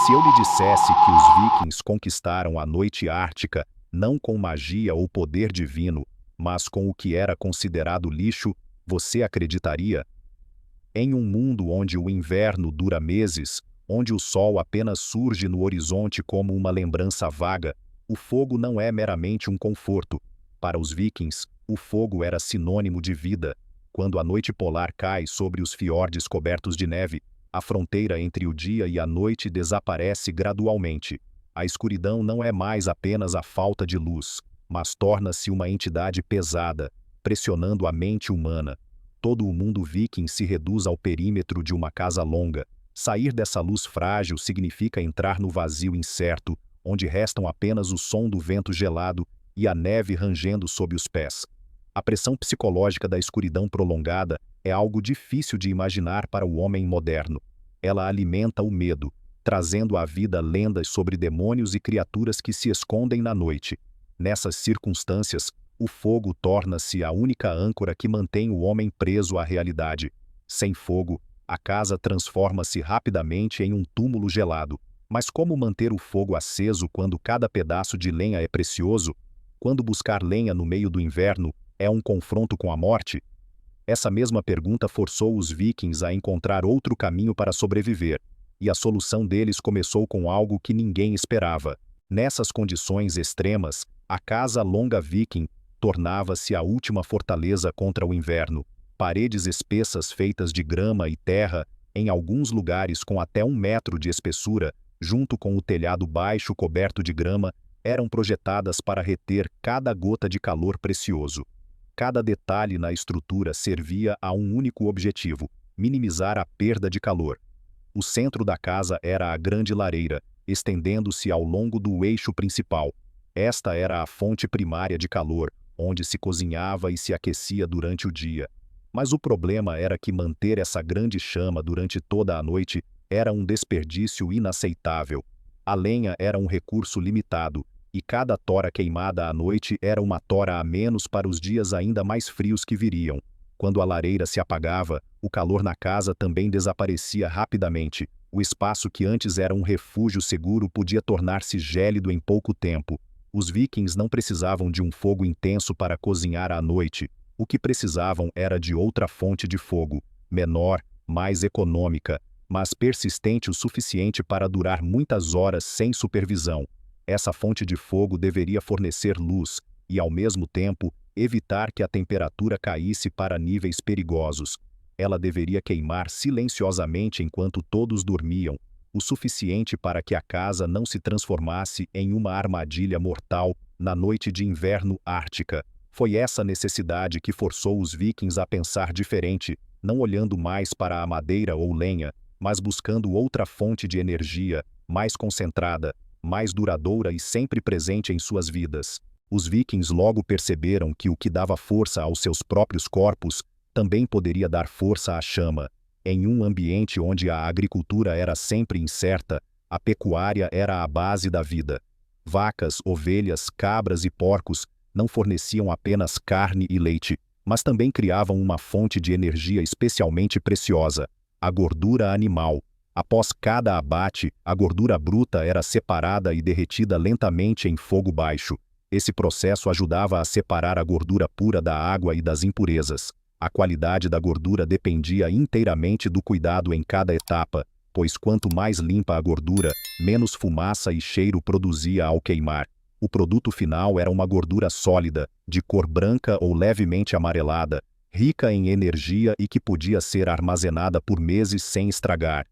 Se eu lhe dissesse que os vikings conquistaram a noite ártica não com magia ou poder divino, mas com o que era considerado lixo, você acreditaria? Em um mundo onde o inverno dura meses, onde o sol apenas surge no horizonte como uma lembrança vaga, o fogo não é meramente um conforto. Para os vikings, o fogo era sinônimo de vida. Quando a noite polar cai sobre os fiordes cobertos de neve, a fronteira entre o dia e a noite desaparece gradualmente. A escuridão não é mais apenas a falta de luz, mas torna-se uma entidade pesada, pressionando a mente humana. Todo o mundo viking se reduz ao perímetro de uma casa longa. Sair dessa luz frágil significa entrar no vazio incerto, onde restam apenas o som do vento gelado e a neve rangendo sob os pés. A pressão psicológica da escuridão prolongada é algo difícil de imaginar para o homem moderno. Ela alimenta o medo, trazendo à vida lendas sobre demônios e criaturas que se escondem na noite. Nessas circunstâncias, o fogo torna-se a única âncora que mantém o homem preso à realidade. Sem fogo, a casa transforma-se rapidamente em um túmulo gelado. Mas como manter o fogo aceso quando cada pedaço de lenha é precioso? Quando buscar lenha no meio do inverno é um confronto com a morte? Essa mesma pergunta forçou os vikings a encontrar outro caminho para sobreviver, e a solução deles começou com algo que ninguém esperava. Nessas condições extremas, a casa longa viking tornava-se a última fortaleza contra o inverno. Paredes espessas feitas de grama e terra, em alguns lugares com até 1 metro de espessura, junto com o telhado baixo coberto de grama, eram projetadas para reter cada gota de calor precioso. Cada detalhe na estrutura servia a um único objetivo: minimizar a perda de calor. O centro da casa era a grande lareira, estendendo-se ao longo do eixo principal. Esta era a fonte primária de calor, onde se cozinhava e se aquecia durante o dia. Mas o problema era que manter essa grande chama durante toda a noite era um desperdício inaceitável. A lenha era um recurso limitado, e cada tora queimada à noite era uma tora a menos para os dias ainda mais frios que viriam. Quando a lareira se apagava, o calor na casa também desaparecia rapidamente. O espaço que antes era um refúgio seguro podia tornar-se gélido em pouco tempo. Os vikings não precisavam de um fogo intenso para cozinhar à noite. O que precisavam era de outra fonte de fogo, menor, mais econômica, mas persistente o suficiente para durar muitas horas sem supervisão. Essa fonte de fogo deveria fornecer luz e, ao mesmo tempo, evitar que a temperatura caísse para níveis perigosos. Ela deveria queimar silenciosamente enquanto todos dormiam, o suficiente para que a casa não se transformasse em uma armadilha mortal na noite de inverno ártica. Foi essa necessidade que forçou os vikings a pensar diferente, não olhando mais para a madeira ou lenha, mas buscando outra fonte de energia, mais concentrada, mais duradoura e sempre presente em suas vidas. Os vikings logo perceberam que o que dava força aos seus próprios corpos também poderia dar força à chama. Em um ambiente onde a agricultura era sempre incerta, a pecuária era a base da vida. Vacas, ovelhas, cabras e porcos não forneciam apenas carne e leite, mas também criavam uma fonte de energia especialmente preciosa: a gordura animal. Após cada abate, a gordura bruta era separada e derretida lentamente em fogo baixo. Esse processo ajudava a separar a gordura pura da água e das impurezas. A qualidade da gordura dependia inteiramente do cuidado em cada etapa, pois quanto mais limpa a gordura, menos fumaça e cheiro produzia ao queimar. O produto final era uma gordura sólida, de cor branca ou levemente amarelada, rica em energia e que podia ser armazenada por meses sem estragar.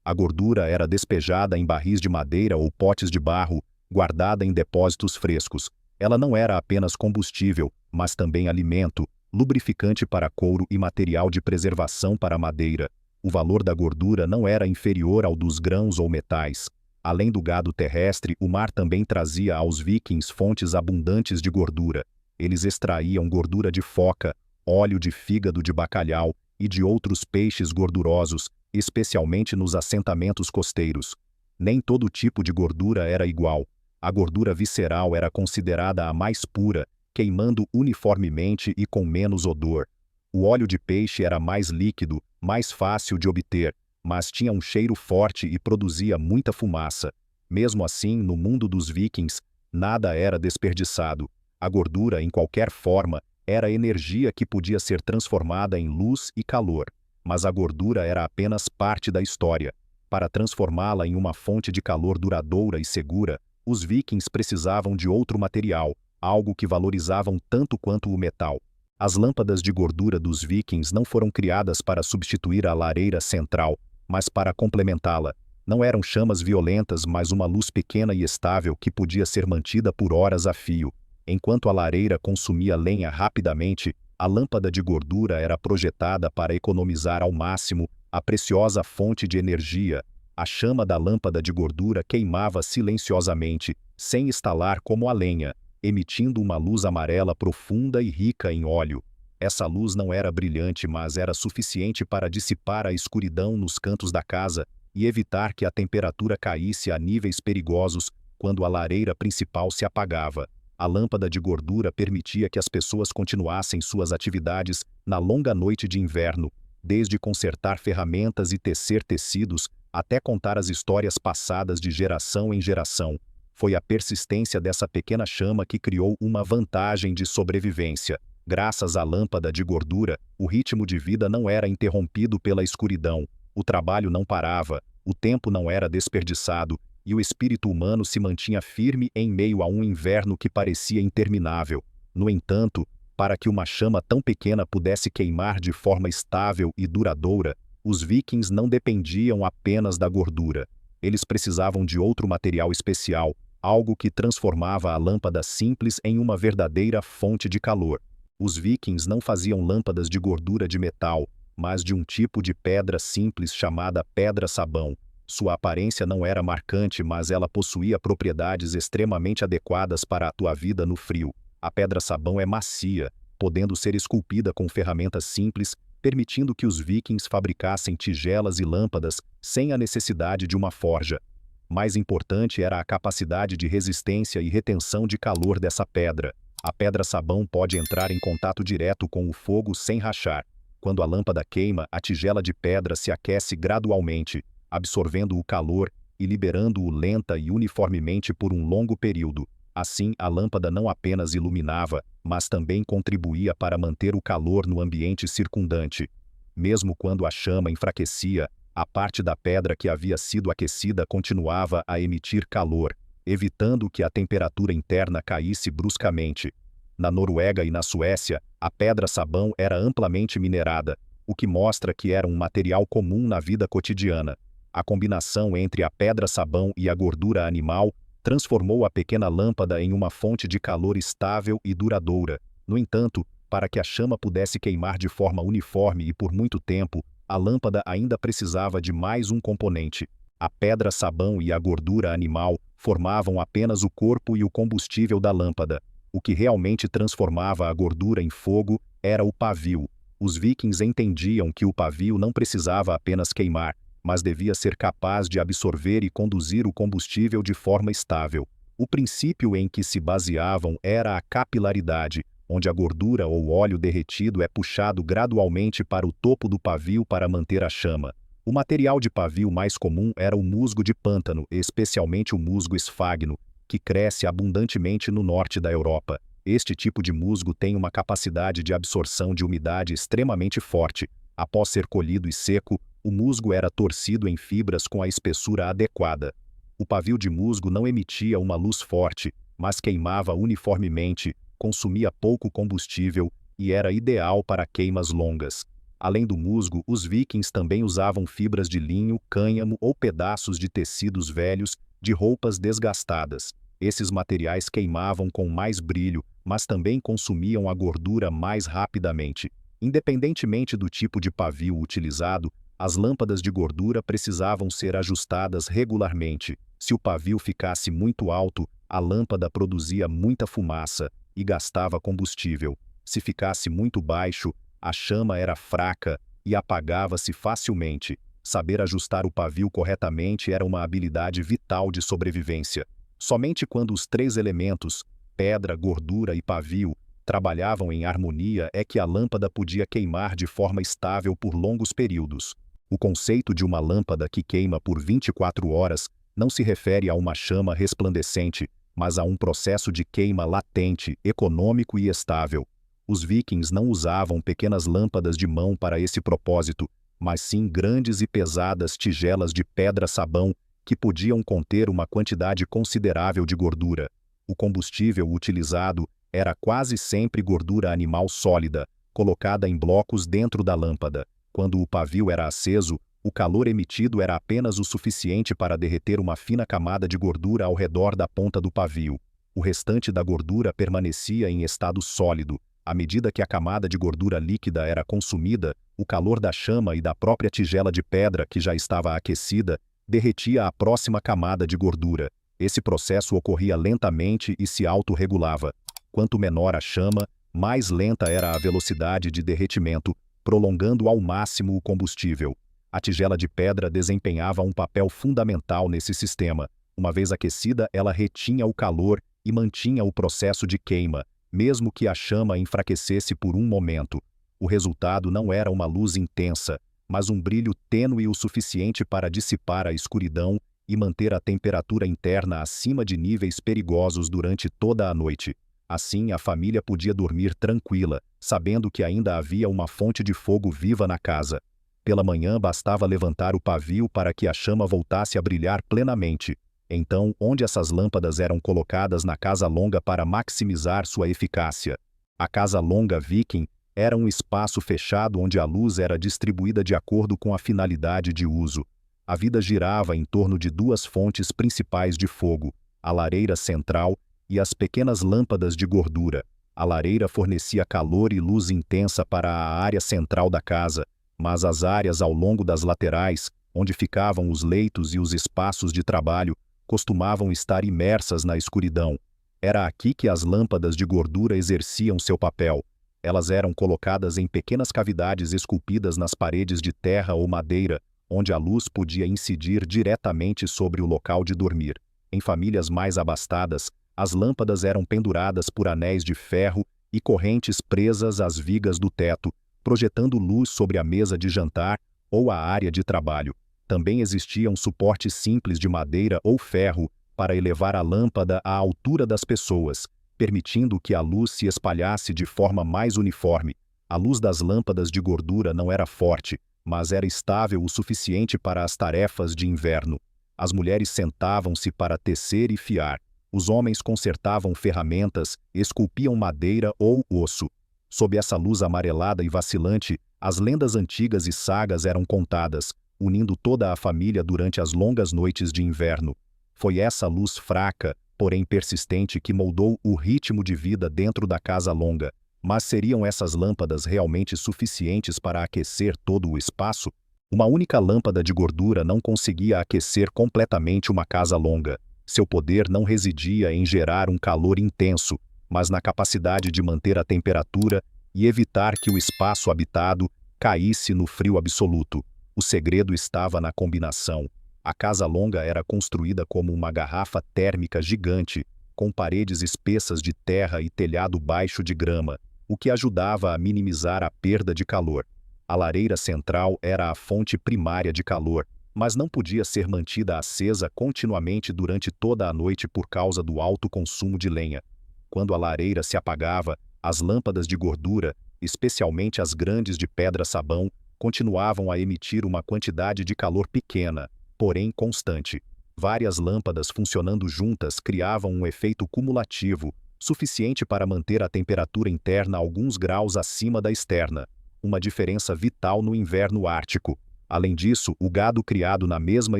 A gordura era despejada em barris de madeira ou potes de barro, guardada em depósitos frescos. Ela não era apenas combustível, mas também alimento, lubrificante para couro e material de preservação para madeira. O valor da gordura não era inferior ao dos grãos ou metais. Além do gado terrestre, o mar também trazia aos vikings fontes abundantes de gordura. Eles extraíam gordura de foca, óleo de fígado de bacalhau e de outros peixes gordurosos, especialmente nos assentamentos costeiros. Nem todo tipo de gordura era igual. A gordura visceral era considerada a mais pura, queimando uniformemente e com menos odor. O óleo de peixe era mais líquido, mais fácil de obter, mas tinha um cheiro forte e produzia muita fumaça. Mesmo assim, no mundo dos vikings, nada era desperdiçado. A gordura, em qualquer forma, era energia que podia ser transformada em luz e calor. Mas a gordura era apenas parte da história. Para transformá-la em uma fonte de calor duradoura e segura, os vikings precisavam de outro material, algo que valorizavam tanto quanto o metal. As lâmpadas de gordura dos vikings não foram criadas para substituir a lareira central, mas para complementá-la. Não eram chamas violentas, mas uma luz pequena e estável que podia ser mantida por horas a fio. Enquanto a lareira consumia lenha rapidamente, a lâmpada de gordura era projetada para economizar ao máximo a preciosa fonte de energia. A chama da lâmpada de gordura queimava silenciosamente, sem estalar como a lenha, emitindo uma luz amarela profunda e rica em óleo. Essa luz não era brilhante, mas era suficiente para dissipar a escuridão nos cantos da casa e evitar que a temperatura caísse a níveis perigosos quando a lareira principal se apagava. A lâmpada de gordura permitia que as pessoas continuassem suas atividades na longa noite de inverno, desde consertar ferramentas e tecer tecidos, até contar as histórias passadas de geração em geração. Foi a persistência dessa pequena chama que criou uma vantagem de sobrevivência. Graças à lâmpada de gordura, o ritmo de vida não era interrompido pela escuridão, o trabalho não parava, o tempo não era desperdiçado, e o espírito humano se mantinha firme em meio a um inverno que parecia interminável. No entanto, para que uma chama tão pequena pudesse queimar de forma estável e duradoura, os vikings não dependiam apenas da gordura. Eles precisavam de outro material especial, algo que transformava a lâmpada simples em uma verdadeira fonte de calor. Os vikings não faziam lâmpadas de gordura de metal, mas de um tipo de pedra simples chamada pedra-sabão. Sua aparência não era marcante, mas ela possuía propriedades extremamente adequadas para a tua vida no frio. A pedra-sabão é macia, podendo ser esculpida com ferramentas simples, permitindo que os vikings fabricassem tigelas e lâmpadas sem a necessidade de uma forja. Mais importante era a capacidade de resistência e retenção de calor dessa pedra. A pedra-sabão pode entrar em contato direto com o fogo sem rachar. Quando a lâmpada queima, a tigela de pedra se aquece gradualmente, absorvendo o calor e liberando-o lenta e uniformemente por um longo período. Assim, a lâmpada não apenas iluminava, mas também contribuía para manter o calor no ambiente circundante. Mesmo quando a chama enfraquecia, a parte da pedra que havia sido aquecida continuava a emitir calor, evitando que a temperatura interna caísse bruscamente. Na Noruega e na Suécia, a pedra-sabão era amplamente minerada, o que mostra que era um material comum na vida cotidiana. A combinação entre a pedra-sabão e a gordura animal transformou a pequena lâmpada em uma fonte de calor estável e duradoura. No entanto, para que a chama pudesse queimar de forma uniforme e por muito tempo, a lâmpada ainda precisava de mais um componente. A pedra-sabão e a gordura animal formavam apenas o corpo e o combustível da lâmpada. O que realmente transformava a gordura em fogo era o pavio. Os vikings entendiam que o pavio não precisava apenas queimar, mas devia ser capaz de absorver e conduzir o combustível de forma estável. O princípio em que se baseavam era a capilaridade, onde a gordura ou óleo derretido é puxado gradualmente para o topo do pavio para manter a chama. O material de pavio mais comum era o musgo de pântano, especialmente o musgo esfagno, que cresce abundantemente no norte da Europa. Este tipo de musgo tem uma capacidade de absorção de umidade extremamente forte. Após ser colhido e seco, o musgo era torcido em fibras com a espessura adequada. O pavio de musgo não emitia uma luz forte, mas queimava uniformemente, consumia pouco combustível e era ideal para queimas longas. Além do musgo, os vikings também usavam fibras de linho, cânhamo ou pedaços de tecidos velhos de roupas desgastadas. Esses materiais queimavam com mais brilho, mas também consumiam a gordura mais rapidamente. Independentemente do tipo de pavio utilizado, as lâmpadas de gordura precisavam ser ajustadas regularmente. Se o pavio ficasse muito alto, a lâmpada produzia muita fumaça e gastava combustível. Se ficasse muito baixo, a chama era fraca e apagava-se facilmente. Saber ajustar o pavio corretamente era uma habilidade vital de sobrevivência. Somente quando os três elementos, pedra, gordura e pavio, trabalhavam em harmonia é que a lâmpada podia queimar de forma estável por longos períodos. O conceito de uma lâmpada que queima por 24 horas não se refere a uma chama resplandecente, mas a um processo de queima latente, econômico e estável. Os vikings não usavam pequenas lâmpadas de mão para esse propósito, mas sim grandes e pesadas tigelas de pedra-sabão que podiam conter uma quantidade considerável de gordura. O combustível utilizado era quase sempre gordura animal sólida, colocada em blocos dentro da lâmpada. Quando o pavio era aceso, o calor emitido era apenas o suficiente para derreter uma fina camada de gordura ao redor da ponta do pavio. O restante da gordura permanecia em estado sólido. À medida que a camada de gordura líquida era consumida, o calor da chama e da própria tigela de pedra que já estava aquecida derretia a próxima camada de gordura. Esse processo ocorria lentamente e se autorregulava. Quanto menor a chama, mais lenta era a velocidade de derretimento, prolongando ao máximo o combustível. A tigela de pedra desempenhava um papel fundamental nesse sistema. Uma vez aquecida, ela retinha o calor e mantinha o processo de queima, mesmo que a chama enfraquecesse por um momento. O resultado não era uma luz intensa, mas um brilho tênue o suficiente para dissipar a escuridão e manter a temperatura interna acima de níveis perigosos durante toda a noite. Assim, a família podia dormir tranquila, sabendo que ainda havia uma fonte de fogo viva na casa. Pela manhã bastava levantar o pavio para que a chama voltasse a brilhar plenamente. Então, onde essas lâmpadas eram colocadas na casa longa para maximizar sua eficácia? A casa longa viking era um espaço fechado onde a luz era distribuída de acordo com a finalidade de uso. A vida girava em torno de duas fontes principais de fogo, a lareira central e as pequenas lâmpadas de gordura. A lareira fornecia calor e luz intensa para a área central da casa, mas as áreas ao longo das laterais, onde ficavam os leitos e os espaços de trabalho, costumavam estar imersas na escuridão. Era aqui que as lâmpadas de gordura exerciam seu papel. Elas eram colocadas em pequenas cavidades esculpidas nas paredes de terra ou madeira, onde a luz podia incidir diretamente sobre o local de dormir. Em famílias mais abastadas, as lâmpadas eram penduradas por anéis de ferro e correntes presas às vigas do teto, projetando luz sobre a mesa de jantar ou a área de trabalho. Também existiam suportes simples de madeira ou ferro para elevar a lâmpada à altura das pessoas, permitindo que a luz se espalhasse de forma mais uniforme. A luz das lâmpadas de gordura não era forte, mas era estável o suficiente para as tarefas de inverno. As mulheres sentavam-se para tecer e fiar. Os homens consertavam ferramentas, esculpiam madeira ou osso. Sob essa luz amarelada e vacilante, as lendas antigas e sagas eram contadas, unindo toda a família durante as longas noites de inverno. Foi essa luz fraca, porém persistente, que moldou o ritmo de vida dentro da casa longa. Mas seriam essas lâmpadas realmente suficientes para aquecer todo o espaço? Uma única lâmpada de gordura não conseguia aquecer completamente uma casa longa. Seu poder não residia em gerar um calor intenso, mas na capacidade de manter a temperatura e evitar que o espaço habitado caísse no frio absoluto. O segredo estava na combinação. A casa longa era construída como uma garrafa térmica gigante, com paredes espessas de terra e telhado baixo de grama, o que ajudava a minimizar a perda de calor. A lareira central era a fonte primária de calor, mas não podia ser mantida acesa continuamente durante toda a noite por causa do alto consumo de lenha. Quando a lareira se apagava, as lâmpadas de gordura, especialmente as grandes de pedra-sabão, continuavam a emitir uma quantidade de calor pequena, porém constante. Várias lâmpadas funcionando juntas criavam um efeito cumulativo, suficiente para manter a temperatura interna alguns graus acima da externa, uma diferença vital no inverno ártico. Além disso, o gado criado na mesma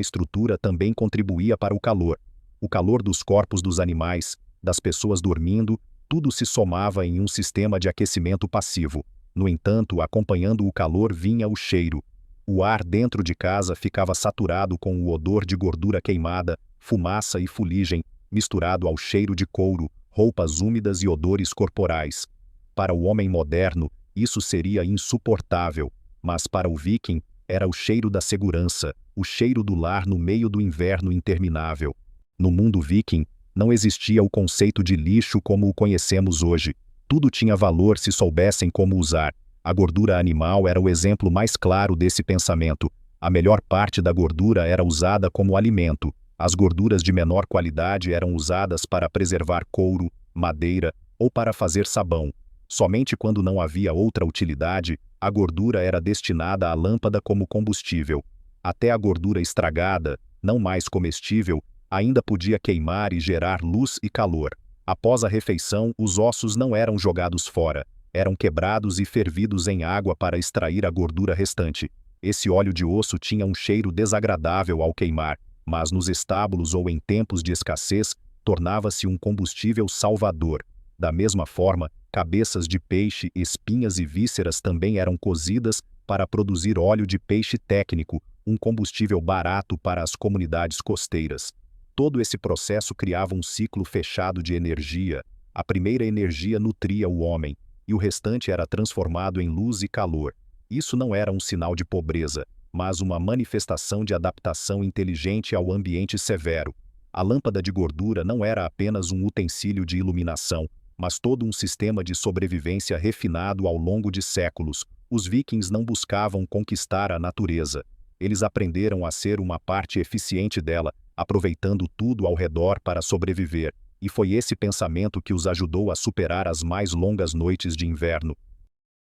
estrutura também contribuía para o calor. O calor dos corpos dos animais, das pessoas dormindo, tudo se somava em um sistema de aquecimento passivo. No entanto, acompanhando o calor vinha o cheiro. O ar dentro de casa ficava saturado com o odor de gordura queimada, fumaça e fuligem, misturado ao cheiro de couro, roupas úmidas e odores corporais. Para o homem moderno, isso seria insuportável, mas para o viking, era o cheiro da segurança, o cheiro do lar no meio do inverno interminável. No mundo viking, não existia o conceito de lixo como o conhecemos hoje. Tudo tinha valor se soubessem como usar. A gordura animal era o exemplo mais claro desse pensamento. A melhor parte da gordura era usada como alimento. As gorduras de menor qualidade eram usadas para preservar couro, madeira ou para fazer sabão. Somente quando não havia outra utilidade, a gordura era destinada à lâmpada como combustível. Até a gordura estragada, não mais comestível, ainda podia queimar e gerar luz e calor. Após a refeição, os ossos não eram jogados fora. Eram quebrados e fervidos em água para extrair a gordura restante. Esse óleo de osso tinha um cheiro desagradável ao queimar, mas nos estábulos ou em tempos de escassez, tornava-se um combustível salvador. Da mesma forma, cabeças de peixe, espinhas e vísceras também eram cozidas para produzir óleo de peixe técnico, um combustível barato para as comunidades costeiras. Todo esse processo criava um ciclo fechado de energia. A primeira energia nutria o homem, e o restante era transformado em luz e calor. Isso não era um sinal de pobreza, mas uma manifestação de adaptação inteligente ao ambiente severo. A lâmpada de gordura não era apenas um utensílio de iluminação, mas todo um sistema de sobrevivência refinado ao longo de séculos. Os vikings não buscavam conquistar a natureza. Eles aprenderam a ser uma parte eficiente dela, aproveitando tudo ao redor para sobreviver. E foi esse pensamento que os ajudou a superar as mais longas noites de inverno.